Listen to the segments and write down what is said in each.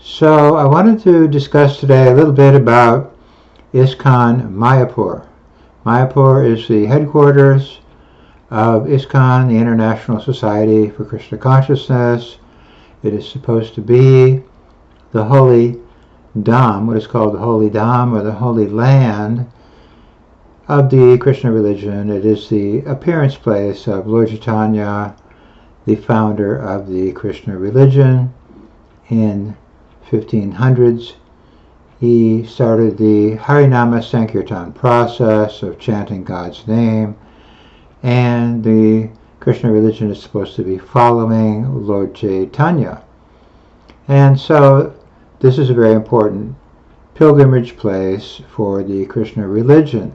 So I wanted to discuss today a little bit about ISKCON Mayapur. Mayapur is the headquarters of ISKCON, the International Society for Krishna Consciousness. It is supposed to be the holy Dham, what is called the holy Dham or the holy land of the Krishna religion. It is the appearance place of Lord Chaitanya, the founder of the Krishna religion. In 1500s, he started the Harinama Sankirtan process of chanting God's name, and the Krishna religion is supposed to be following Lord Chaitanya. And so this is a very important pilgrimage place for the Krishna religion.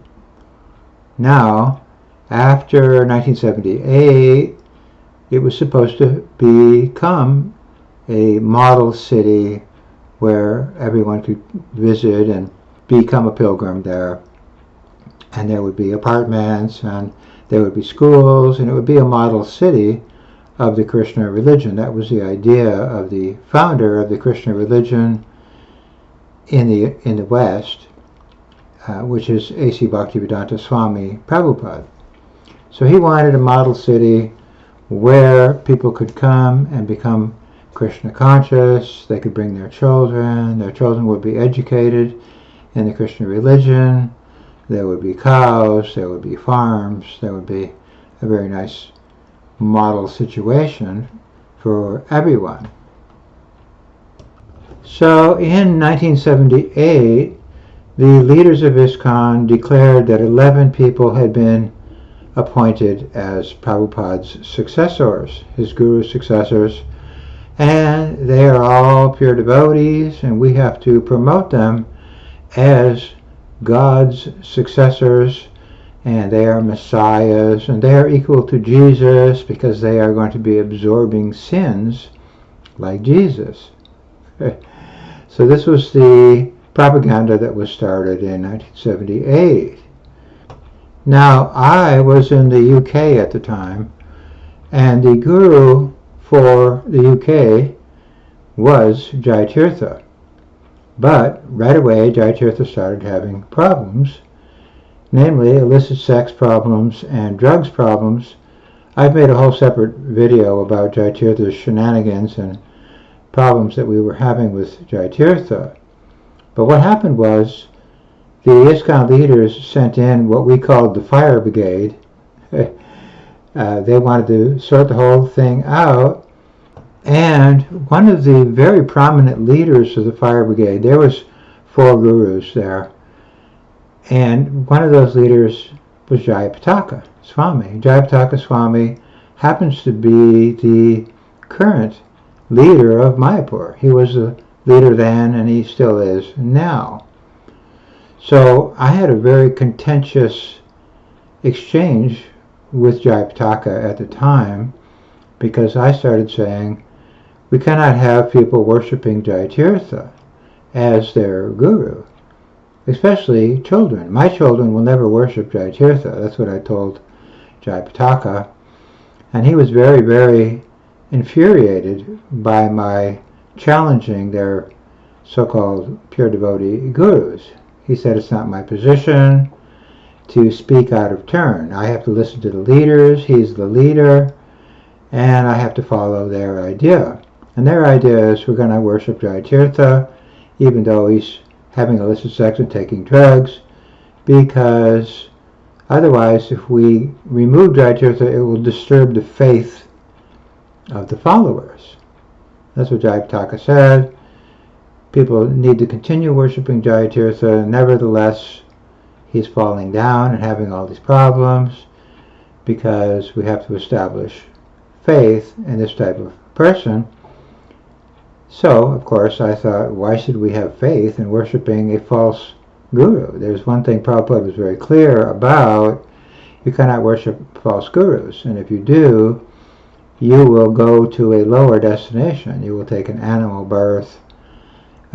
Now, after 1978, it was supposed to become a model city where everyone could visit and become a pilgrim there. And there would be apartments, and there would be schools, and it would be a model city of the Krishna religion. That was the idea of the founder of the Krishna religion in the West, which is A.C. Bhaktivedanta Swami Prabhupada. So he wanted a model city where people could come and become Krishna conscious. They could bring their children would be educated in the Krishna religion. There would be cows, there would be farms, there would be a very nice model situation for everyone. So in 1978, the leaders of ISKCON declared that 11 people had been appointed as Prabhupada's successors, his guru's successors, and they are all pure devotees, and we have to promote them as God's successors, and they are messiahs, and they are equal to Jesus because they are going to be absorbing sins like Jesus. So this was the propaganda that was started in 1978. Now, I was in the UK at the time, and the guru for the UK was Jayatirtha. But right away, Jayatirtha started having problems, namely illicit sex problems and drugs problems. I've made a whole separate video about Jayatirtha's shenanigans and problems that we were having with Jayatirtha. But what happened was the ISKCON leaders sent in what we called the fire brigade. They wanted to sort the whole thing out. And one of the very prominent leaders of the fire brigade, there was 4 gurus there, and one of those leaders was Jayapataka Swami. Jayapataka Swami happens to be the current leader of Mayapur. He was the leader then, and he still is now. So I had a very contentious exchange with Jayapataka at the time, because I started saying, we cannot have people worshipping Jayatirtha as their guru, especially children. My children will never worship Jayatirtha. That's what I told Jayapataka. And he was very, very infuriated by my challenging their so-called pure devotee gurus. He said, it's not my position to speak out of turn. I have to listen to the leaders. He's the leader, and I have to follow their idea. And their idea is we're going to worship Jayatirtha, even though he's having illicit sex and taking drugs, because otherwise, if we remove Jayatirtha, it will disturb the faith of the followers. That's what Jayapataka said. People need to continue worshiping Jayatirtha. Nevertheless, he's falling down and having all these problems because we have to establish faith in this type of person. So, of course, I thought, why should we have faith in worshiping a false guru? There's one thing Prabhupada was very clear about. You cannot worship false gurus. And if you do, you will go to a lower destination. You will take an animal birth.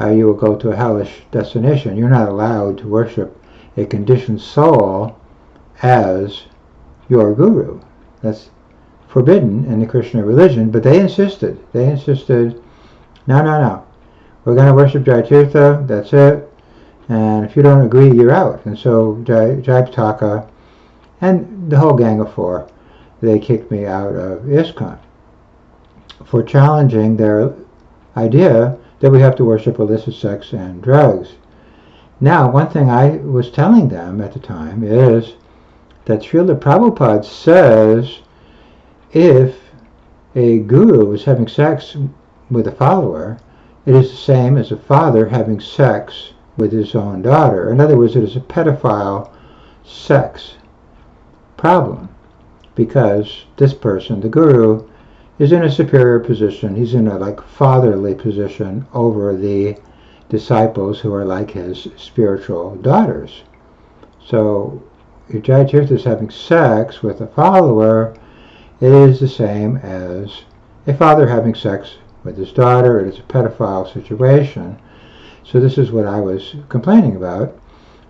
You will go to a hellish destination. You're not allowed to worship a conditioned soul as your guru. That's forbidden in the Krishna religion, but they insisted. No. we're going to worship Jayatirtha, that's it. And if you don't agree, you're out. And so Jayapataka and the whole gang of four, they kicked me out of ISKCON for challenging their idea that we have to worship illicit sex and drugs. Now, one thing I was telling them at the time is that Srila Prabhupada says if a guru is having sex with a follower, it is the same as a father having sex with his own daughter. In other words, it is a pedophile sex problem because this person, the guru, is in a superior position. He's in a fatherly position over the disciples who are like his spiritual daughters. So if Jayatirtha is having sex with a follower, it is the same as a father having sex with his daughter. It is a pedophile situation. So this is what I was complaining about.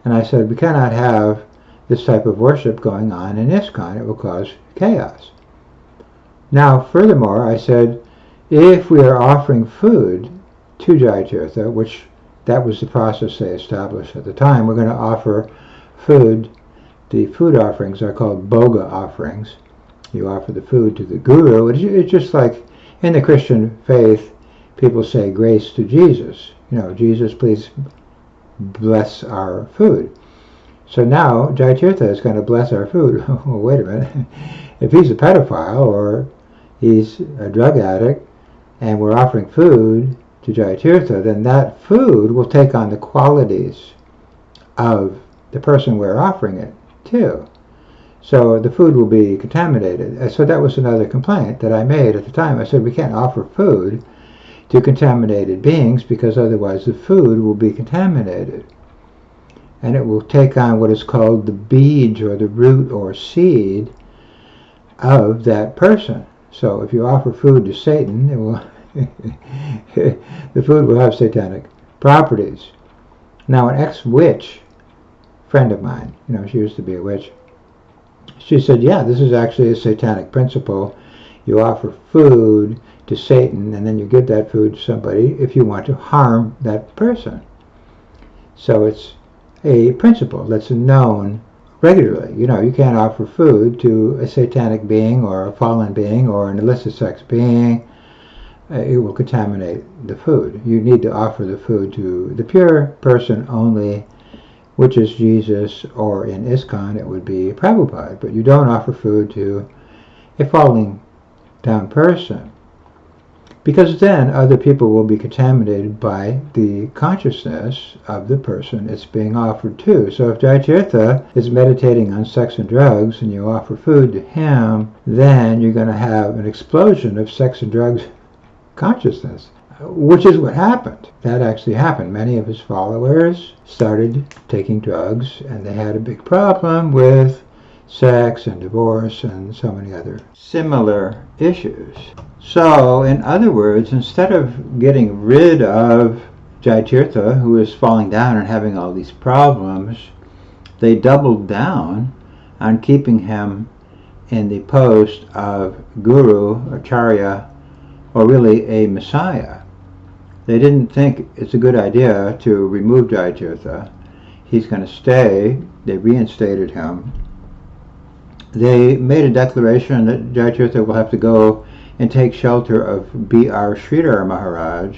And I said, we cannot have this type of worship going on in ISKCON. It will cause chaos. Now, furthermore, I said, if we are offering food to Jayatirtha, which that was the process they established at the time, we're going to offer food. The food offerings are called bhoga offerings. You offer the food to the guru. It's just like in the Christian faith, people say grace to Jesus. Jesus, please bless our food. So now Jayatirtha is going to bless our food. Oh, wait a minute. If he's a pedophile or he's a drug addict and we're offering food to Jayatirtha, then that food will take on the qualities of the person we're offering it to. So the food will be contaminated. So that was another complaint that I made at the time. I said we can't offer food to contaminated beings because otherwise the food will be contaminated. And it will take on what is called the beads or the root or seed of that person. So if you offer food to Satan, it will the food will have satanic properties. Now, an ex-witch friend of mine, she used to be a witch, she said, yeah, this is actually a satanic principle. You offer food to Satan, and then you give that food to somebody if you want to harm that person. So it's a principle that's known regularly. You can't offer food to a satanic being or a fallen being or an illicit sex being. It will contaminate the food. You need to offer the food to the pure person only, which is Jesus, or in ISKCON it would be Prabhupada. But you don't offer food to a falling down person, because then other people will be contaminated by the consciousness of the person it's being offered to. So if Jayatirtha is meditating on sex and drugs and you offer food to him, then you're going to have an explosion of sex and drugs consciousness, which is what happened. That actually happened. Many of his followers started taking drugs, and they had a big problem with sex and divorce and so many other similar issues. So, in other words, instead of getting rid of Jayatirtha, who is falling down and having all these problems, they doubled down on keeping him in the post of guru, acharya, or really a messiah. They didn't think it's a good idea to remove Jayatirtha. He's going to stay. They reinstated him. They made a declaration that Jayatirtha will have to go and take shelter of B.R. Sridhar Maharaj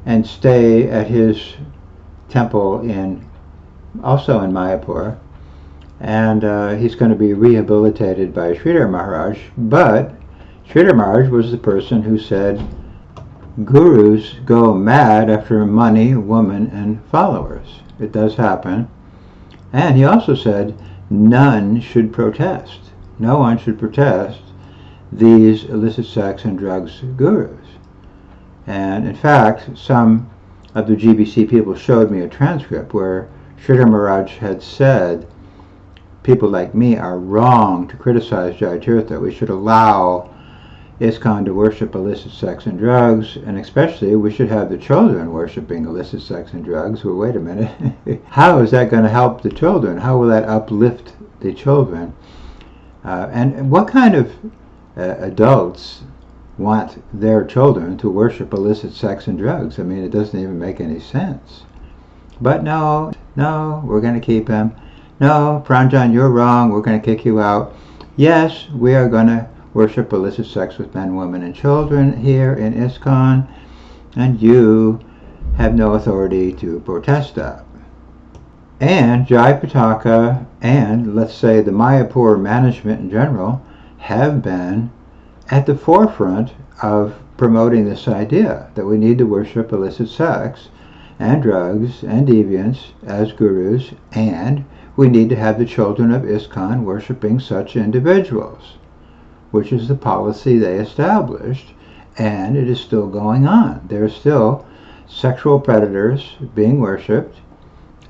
and stay at his temple also in Mayapur. And he's going to be rehabilitated by Sridhar Maharaj. But Sridhar Maharaj was the person who said, gurus go mad after money, woman, and followers. It does happen. And he also said, none should protest. No one should protest these illicit sex and drugs gurus. And in fact, some of the GBC people showed me a transcript where Sridhar Maharaj had said, people like me are wrong to criticize Jayatirtha. We should allow ISKCON to worship illicit sex and drugs, and especially we should have the children worshiping illicit sex and drugs. Well, wait a minute. How is that going to help the children? How will that uplift the children? And what kind of adults want their children to worship illicit sex and drugs. I mean, it doesn't even make any sense. But no, we're going to keep him. No, Pranjan, you're wrong. We're going to kick you out. Yes, we are going to worship illicit sex with men, women, and children here in ISKCON, and you have no authority to protest that. And Jayapataka and, let's say, the Mayapur management in general have been at the forefront of promoting this idea that we need to worship illicit sex and drugs and deviants as gurus, and we need to have the children of ISKCON worshiping such individuals, which is the policy they established, and it is still going on. There are still sexual predators being worshipped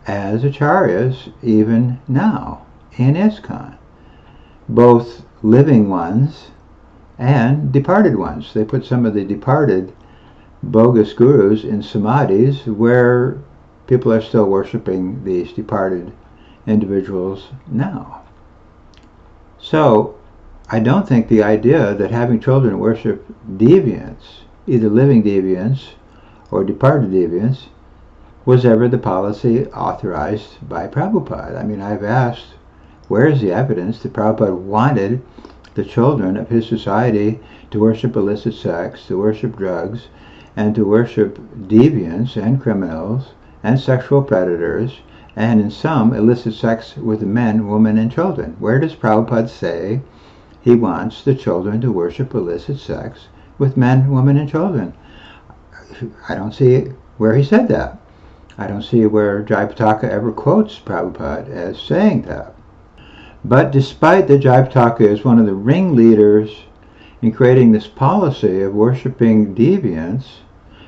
as acharyas even now in ISKCON, both living ones and departed ones. They put some of the departed bogus gurus in samadhis where people are still worshiping these departed individuals now. So I don't think the idea that having children worship deviants, either living deviants or departed deviants, was ever the policy authorized by Prabhupada. I mean, I've asked, where is the evidence that Prabhupada wanted the children of his society to worship illicit sex, to worship drugs, and to worship deviants and criminals and sexual predators, and in some, illicit sex with men, women, and children? Where does Prabhupada say he wants the children to worship illicit sex with men, women, and children? I don't see where he said that. I don't see where Jayapataka ever quotes Prabhupada as saying that. But despite that Jayapataka is one of the ringleaders in creating this policy of worshiping deviants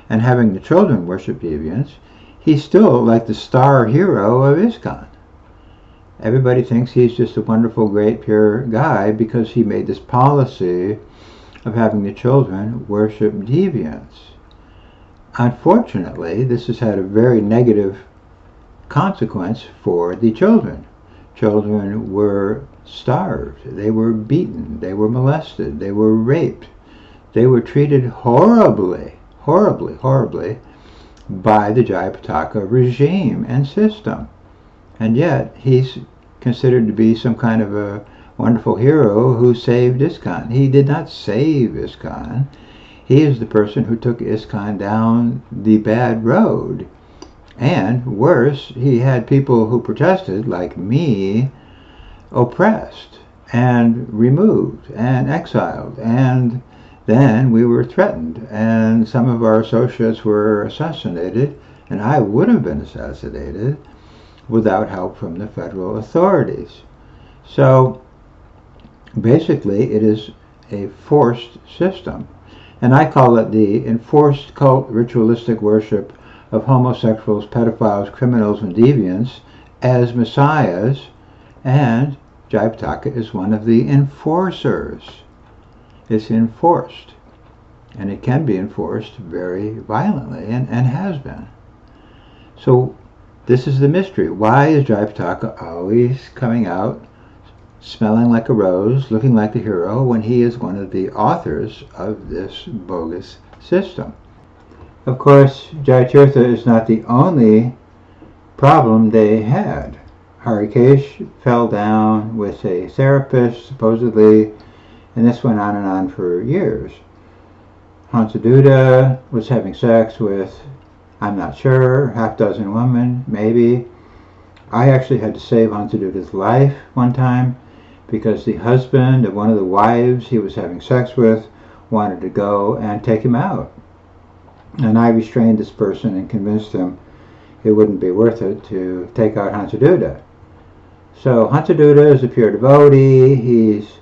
and having the children worship deviants, he's still like the star hero of ISKCON. Everybody thinks he's just a wonderful, great, pure guy because he made this policy of having the children worship deviants. Unfortunately, this has had a very negative consequence for the children. Children were starved, they were beaten, they were molested, they were raped, they were treated horribly by the Jayapataka regime and system. And yet he's considered to be some kind of a wonderful hero who saved ISKCON. He did not save ISKCON. He is the person who took ISKCON down the bad road. And worse, he had people who protested, like me, oppressed and removed and exiled. And then we were threatened, and some of our associates were assassinated, and I would have been assassinated without help from the federal authorities. So basically it is a forced system, and I call it the enforced cult ritualistic worship of homosexuals, pedophiles, criminals, and deviants as messiahs, and Jayapataka is one of the enforcers. It's enforced, and it can be enforced very violently, and has been. So this is the mystery. Why is Jayapataka always coming out smelling like a rose, looking like the hero, when he is one of the authors of this bogus system? Of course, Jayatirtha is not the only problem they had. Harikesh fell down with a therapist, supposedly, and this went on and on for years. Hansaduda was having sex with, I'm not sure, half dozen women, maybe. I actually had to save Hansaduda's life one time because the husband of one of the wives he was having sex with wanted to go and take him out. And I restrained this person and convinced him it wouldn't be worth it to take out Hansaduda. So Hansaduda is a pure devotee. He's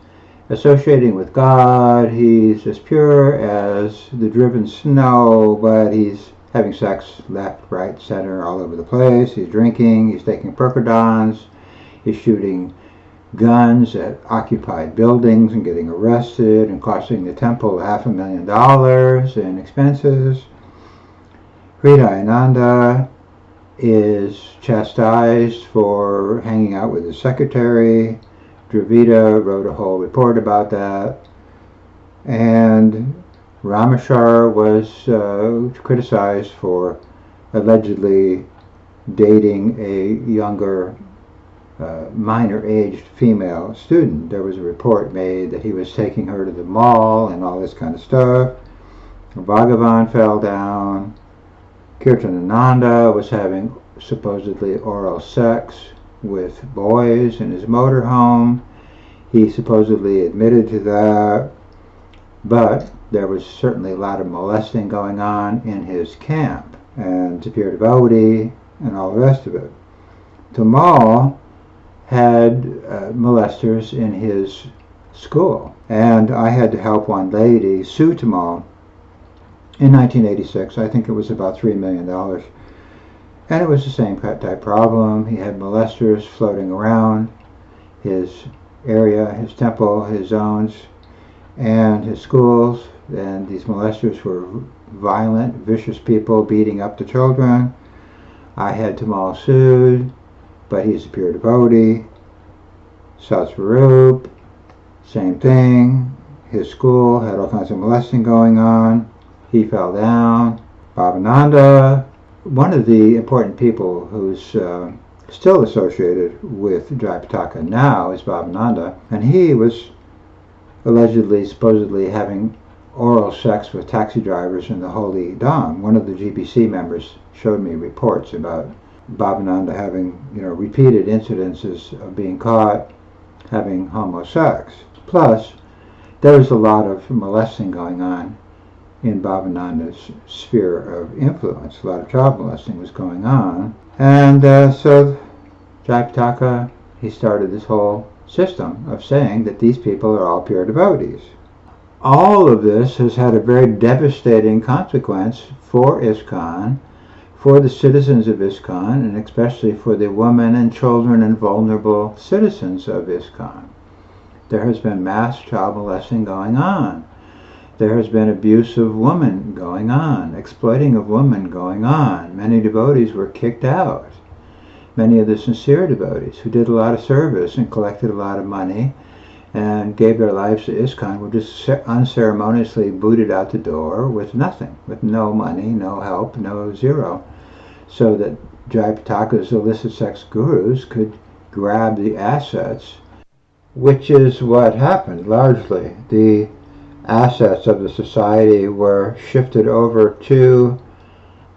associating with God. He's as pure as the driven snow, but he's having sex left, right, center, all over the place. He's drinking. He's taking percodons. He's shooting guns at occupied buildings and getting arrested and costing the temple $500,000 in expenses. Hridayananda is chastised for hanging out with his secretary. Dravida wrote a whole report about that. And Rameshwar was criticized for allegedly dating a younger, minor-aged female student. There was a report made that he was taking her to the mall and all this kind of stuff. Bhagavan fell down. Kirtanananda was having supposedly oral sex with boys in his motorhome. He supposedly admitted to that, but there was certainly a lot of molesting going on in his camp, and Tapir Devotee, and all the rest of it. Tamal had molesters in his school, and I had to help one lady sue Tamal in 1986. I think it was about $3 million. And it was the same type problem. He had molesters floating around his area, his temple, his zones, and his schools. And these molesters were violent, vicious people beating up the children. I had Tamal sued, but he's a pure devotee. Satsvarup, same thing. His school had all kinds of molesting going on. He fell down. Bhavananda, one of the important people who's still associated with Jayapataka now is Bhavananda, and he was allegedly, supposedly having oral sex with taxi drivers in the Holy Dham. One of the GBC members showed me reports about Bhavananda having, repeated incidences of being caught having homosex. Plus, there was a lot of molesting going on in Bhavananda's sphere of influence. A lot of child molesting was going on. And so Jayapataka, he started this whole system of saying that these people are all pure devotees. All of this has had a very devastating consequence for ISKCON, for the citizens of ISKCON, and especially for the women and children and vulnerable citizens of ISKCON. There has been mass child molesting going on. There has been abuse of women going on, exploiting of women going on. Many devotees were kicked out. Many of the sincere devotees who did a lot of service and collected a lot of money and gave their lives to ISKCON were just unceremoniously booted out the door with nothing, with no money, no help, no zero, so that Jayapataka's illicit sex gurus could grab the assets, which is what happened largely. The assets of the society were shifted over to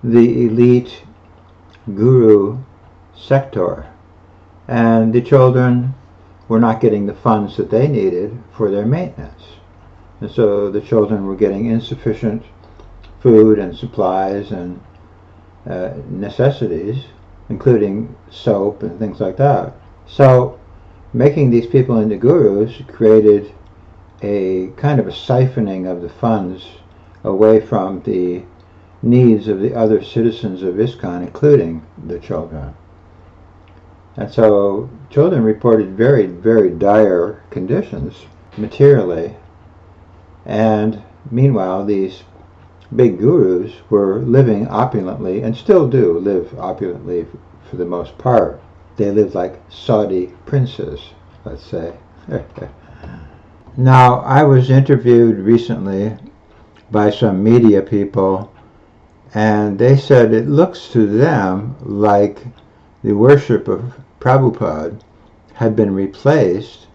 the elite guru sector, and the children were not getting the funds that they needed for their maintenance. And so the children were getting insufficient food and supplies and necessities, including soap and things like that. So making these people into gurus created a kind of a siphoning of the funds away from the needs of the other citizens of ISKCON, including the children. And so children reported very, very dire conditions materially. And meanwhile, these big gurus were living opulently, and still do live opulently for the most part. They live like Saudi princes, let's say. Now, I was interviewed recently by some media people, and they said it looks to them like the worship of Prabhupada had been replaced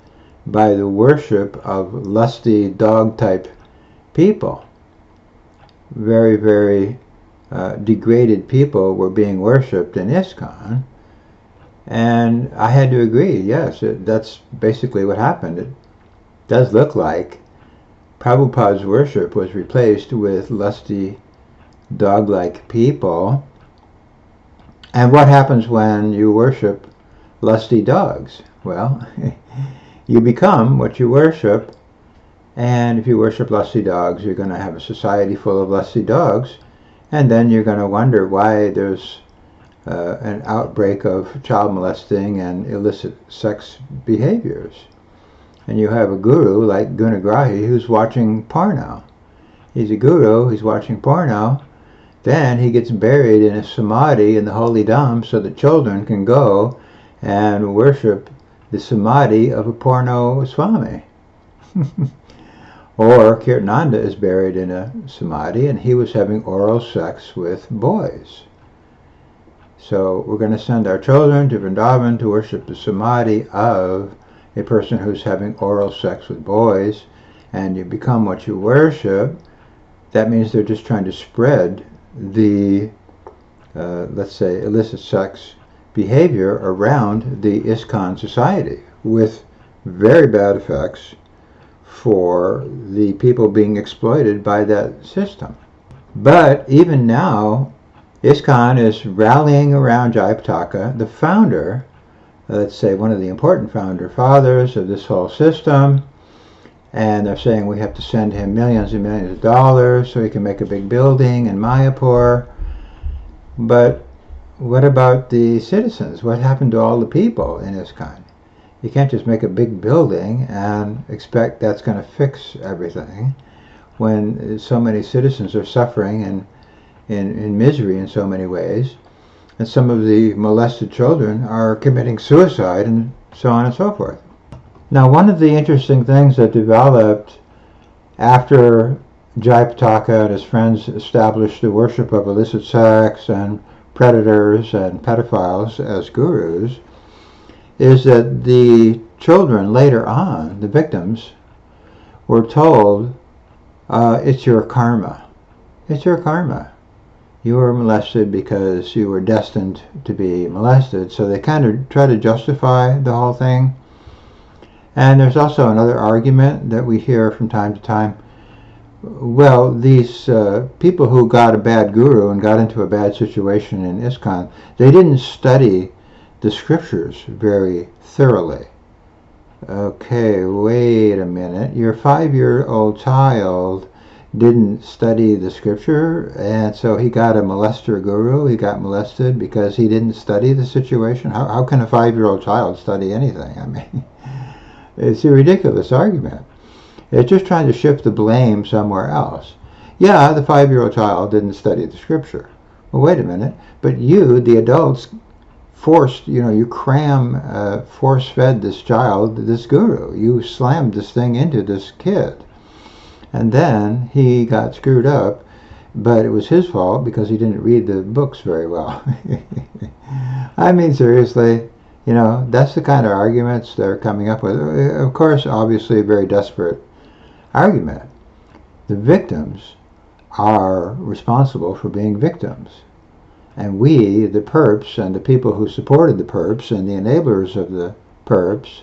by the worship of lusty dog-type people. Very, very degraded people were being worshipped in ISKCON, and I had to agree, yes, that's basically what happened. It does look like Prabhupada's worship was replaced with lusty, dog-like people. And what happens when you worship lusty dogs? Well, you become what you worship, and if you worship lusty dogs, you're going to have a society full of lusty dogs, and then you're going to wonder why there's an outbreak of child molesting and illicit sex behaviors. And you have a guru like Gunagrahi who's watching porno. He's a guru, he's watching porno, then he gets buried in a samadhi in the Holy Dham so that children can go and worship the samadhi of a porno Swami. Or Kirtananda is buried in a samadhi and he was having oral sex with boys. So we're going to send our children to Vrindavan to worship the samadhi of a person who's having oral sex with boys, and you become what you worship. That means they're just trying to spread the, let's say, illicit sex behavior around the ISKCON society with very bad effects for the people being exploited by that system. But even now, ISKCON is rallying around Jayapataka, the founder, let's say one of the important founder fathers of this whole system, and they're saying we have to send him millions and millions of dollars so he can make a big building in Mayapur. But what about the citizens? What happened to all the people in ISKCON? You can't just make a big building and expect that's going to fix everything when so many citizens are suffering and in misery in so many ways, and some of the molested children are committing suicide and so on and so forth. Now, one of the interesting things that developed after Jayapataka and his friends established the worship of illicit sex and predators and pedophiles as gurus is that the children later on, the victims, were told, it's your karma. It's your karma. You were molested because you were destined to be molested. So they kind of try to justify the whole thing. And there's also another argument that we hear from time to time. Well, these people who got a bad guru and got into a bad situation in ISKCON, they didn't study the scriptures very thoroughly. Okay, wait a minute. Your 5-year-old child didn't study the scripture, and so he got a molester guru. He got molested because he didn't study the situation. How can a 5-year-old child study anything? I mean, it's a ridiculous argument. It's just trying to shift the blame somewhere else. Yeah, the 5-year-old child didn't study the scripture. Well, wait a minute. But you, the adults, you force-fed this child this guru. You slammed this thing into this kid. And then he got screwed up, but it was his fault because he didn't read the books very well. I mean, seriously, that's the kind of arguments they're coming up with. Of course, obviously a very desperate argument. The victims are responsible for being victims. And we, the perps, and the people who supported the perps, and the enablers of the perps,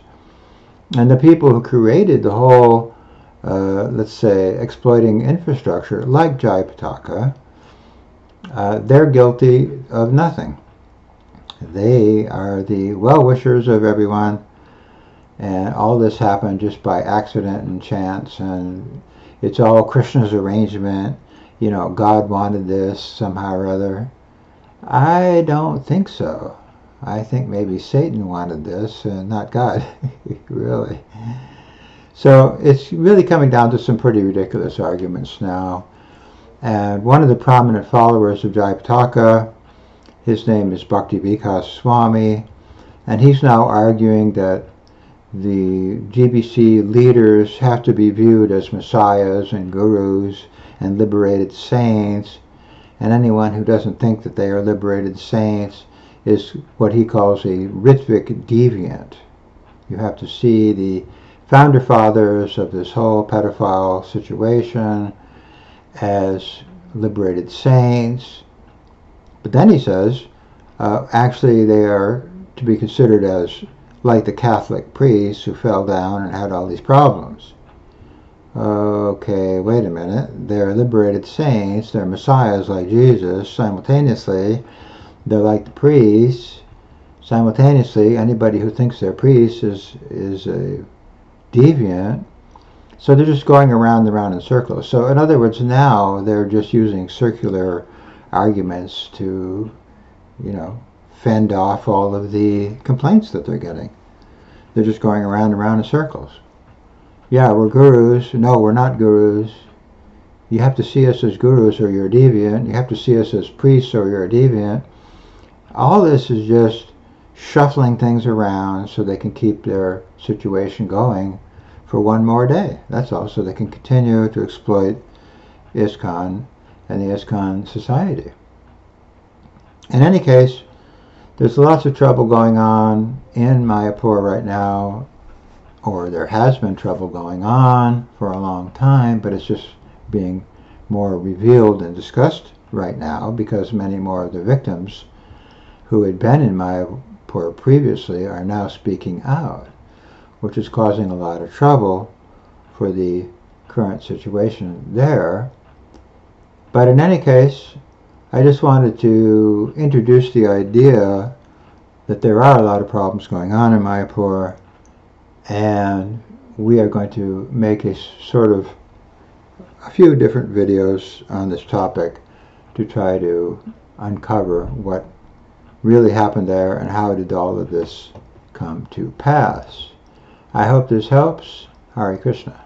and the people who created the whole, let's say, exploiting infrastructure, like Jayapataka, they're guilty of nothing. They are the well-wishers of everyone, and all this happened just by accident and chance, and it's all Krishna's arrangement. God wanted this somehow or other. I don't think so. I think maybe Satan wanted this and not God, really. So it's really coming down to some pretty ridiculous arguments now. And one of the prominent followers of Jayapataka, his name is Bhakti Swami, and he's now arguing that the GBC leaders have to be viewed as messiahs and gurus and liberated saints, and anyone who doesn't think that they are liberated saints is what he calls a Ritvik deviant. You have to see the founder fathers of this whole pedophile situation as liberated saints. But then he says, actually they are to be considered as like the Catholic priests who fell down and had all these problems. Okay, wait a minute. They're liberated saints, they're messiahs like Jesus. Simultaneously, they're like the priests. Simultaneously, anybody who thinks they're priests is a deviant. So they're just going around and around in circles. So in other words, now they're just using circular arguments to, fend off all of the complaints that they're getting. They're just going around and around in circles. Yeah, we're gurus. No, we're not gurus. You have to see us as gurus or you're a deviant. You have to see us as priests or you're a deviant. All this is just shuffling things around so they can keep their situation going for one more day. That's all, so they can continue to exploit ISKCON and the ISKCON society. In any case, there's lots of trouble going on in Mayapur right now, or there has been trouble going on for a long time, but it's just being more revealed and discussed right now because many more of the victims who had been in Mayapur previously are now speaking out, which is causing a lot of trouble for the current situation there. But in any case, I just wanted to introduce the idea that there are a lot of problems going on in Mayapur, and we are going to make a few different videos on this topic to try to uncover what really happened there and how did all of this come to pass. I hope this helps. Hare Krishna.